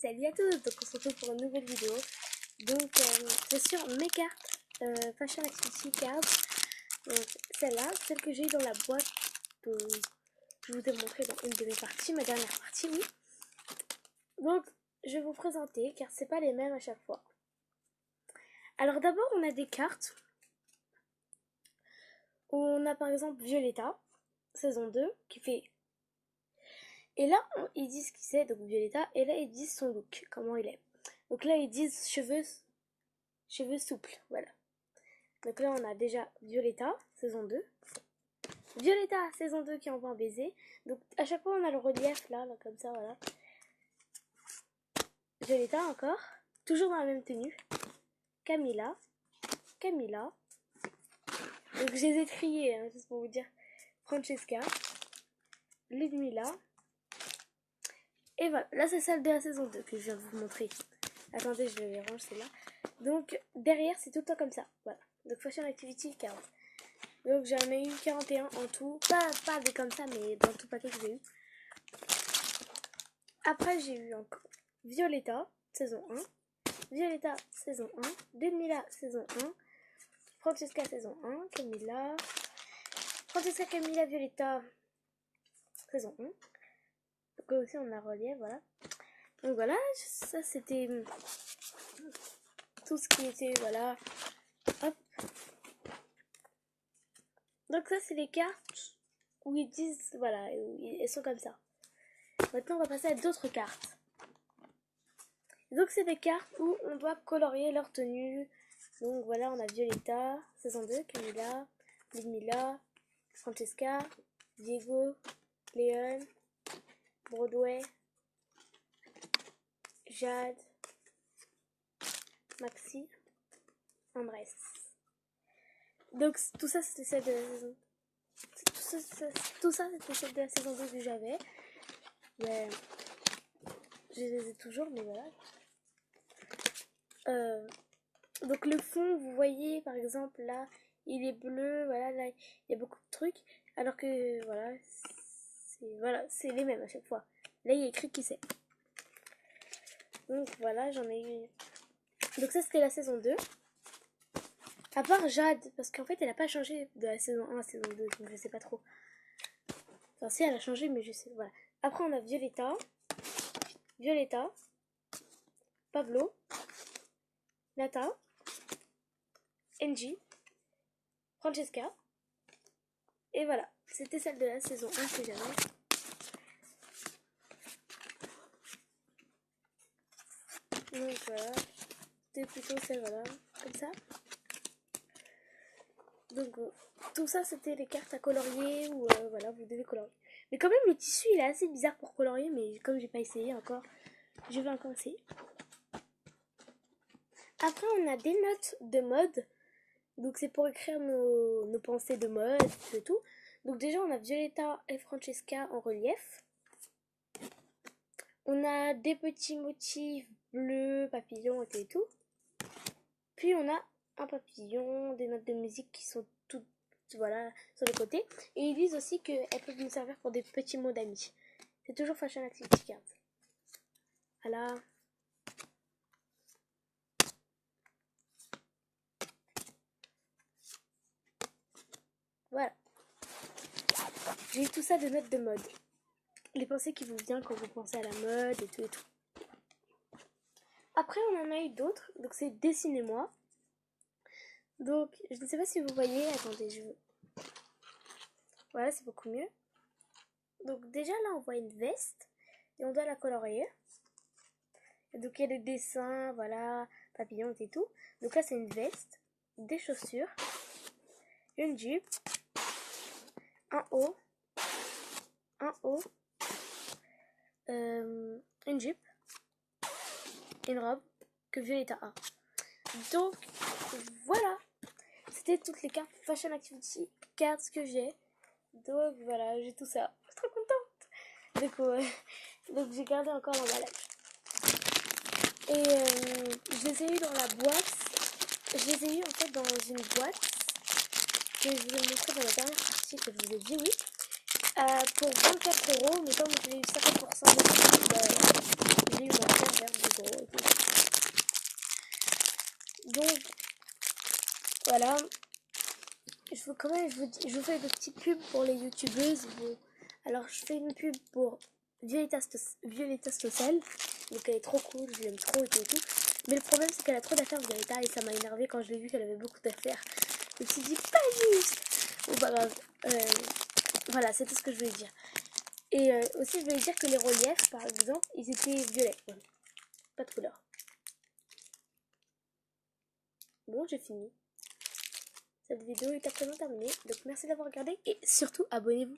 Salut à tous, donc on se retrouve pour une nouvelle vidéo. Donc c'est sur mes cartes Fashion Activity Cards. Donc celle-là, celle que j'ai eu dans la boîte que je vous ai montré dans une de mes parties, ma dernière partie, oui. Donc je vais vous présenter car c'est pas les mêmes à chaque fois. Alors d'abord on a des cartes où on a par exemple Violetta, saison 2, qui fait... Et là, ils disent qui c'est, donc Violetta, et là ils disent son look, comment il est. Donc là ils disent cheveux souples, voilà. Donc là on a déjà Violetta, saison 2. Violetta, saison 2 qui envoie un baiser. Donc à chaque fois on a le relief là comme ça, voilà. Violetta encore, toujours dans la même tenue. Camilla. Donc je les ai triés, hein, juste pour vous dire. Francesca. Ludmilla. Et voilà, là c'est celle de la saison 2 que je viens de vous montrer. Attendez, je les range, c'est là. Donc derrière c'est tout le temps comme ça, voilà. Donc Fashion Activity 40. Donc j'en ai eu 41 en tout. Pas des comme ça, mais dans tout paquet que j'ai eu. Après j'ai eu encore Violetta, saison 1. Violetta, saison 1. Ludmilla, saison 1. Francesca, saison 1. Camilla. Francesca, Camilla, Violetta, saison 1. Donc là aussi on a relief, voilà. Donc voilà, ça c'était tout ce qui était, voilà. Hop. Donc ça c'est les cartes où ils disent, voilà, elles sont comme ça. Maintenant on va passer à d'autres cartes. Donc c'est des cartes où on doit colorier leur tenue. Donc voilà, on a Violetta, saison 2, Camilla, Ludmilla, Francesca, Diego, Léon, Broadway, Jade, Maxi, Andrés. Donc tout ça c'était celle de la saison. Tout ça c'était celle de la saison 2 que j'avais. Mais je les ai toujours, mais voilà. Donc le fond, vous voyez par exemple là, il est bleu, voilà, là il y a beaucoup de trucs, alors que voilà, c'est les mêmes à chaque fois. Là il y a écrit qui c'est. Donc voilà, j'en ai eu. Donc ça c'était la saison 2. À part Jade, parce qu'en fait elle n'a pas changé de la saison 1 à la saison 2, donc je sais pas trop. Enfin si elle a changé, mais je sais, voilà. Après on a Violetta, Pablo, Nata, Angie, Francesca. Et voilà, c'était celle de la saison 1 que j'avais. Donc voilà, c'était plutôt celle, voilà, comme ça. Donc tout ça c'était les cartes à colorier ou voilà, vous devez colorier. Mais quand même le tissu il est assez bizarre pour colorier, mais comme j'ai pas essayé encore, je vais encore essayer. Après on a des notes de mode. Donc c'est pour écrire nos pensées de mode et tout. Donc déjà on a Violetta et Francesca en relief. On a des petits motifs bleus, papillons et tout. Puis on a un papillon, des notes de musique qui sont toutes, voilà, sur les côtés. Et ils disent aussi qu'elles peuvent nous servir pour des petits mots d'amis. C'est toujours Fashion Activity Cards. Voilà. Voilà. J'ai eu tout ça de notes de mode. Les pensées qui vous viennent quand vous pensez à la mode et tout et tout. Après on en a eu d'autres. Donc c'est Dessinez-moi. Donc je ne sais pas si vous voyez. Attendez, je veux... Voilà, c'est beaucoup mieux. Donc déjà là on voit une veste. Et on doit la colorier. Et donc il y a des dessins, voilà, papillons et tout. Donc là c'est une veste, des chaussures, une jupe, un haut, une jupe, une robe que Violetta a. Donc voilà, c'était toutes les cartes Fashion Activity Cards que j'ai. Donc voilà, j'ai tout ça. Je suis trop contente. Donc j'ai gardé encore l'emballage. Et je les ai eu dans la boîte. Je les ai eu en fait dans une boîte que je vous ai montré dans la dernière partie que je vous ai dit oui. Pour 24 €, mais comme j'ai eu 50% de j'ai eu moins cher vers Donc, voilà. Je vous fais de petites pubs pour les youtubeuses. Bon, alors, je fais une pub pour Violetta Stossel. Donc, elle est trop cool, je l'aime trop et tout. Mais le problème, c'est qu'elle a trop d'affaires, Violetta, et ça m'a énervé quand je l'ai vu qu'elle avait beaucoup d'affaires. Je me suis dit, pas juste. Bon, pas grave. Voilà, c'est tout ce que je voulais dire. Et aussi, je voulais dire que les reliefs, par exemple, ils étaient violets. Voilà. Pas de couleur. Bon, j'ai fini. Cette vidéo est à présent terminée. Donc, merci d'avoir regardé et surtout, abonnez-vous.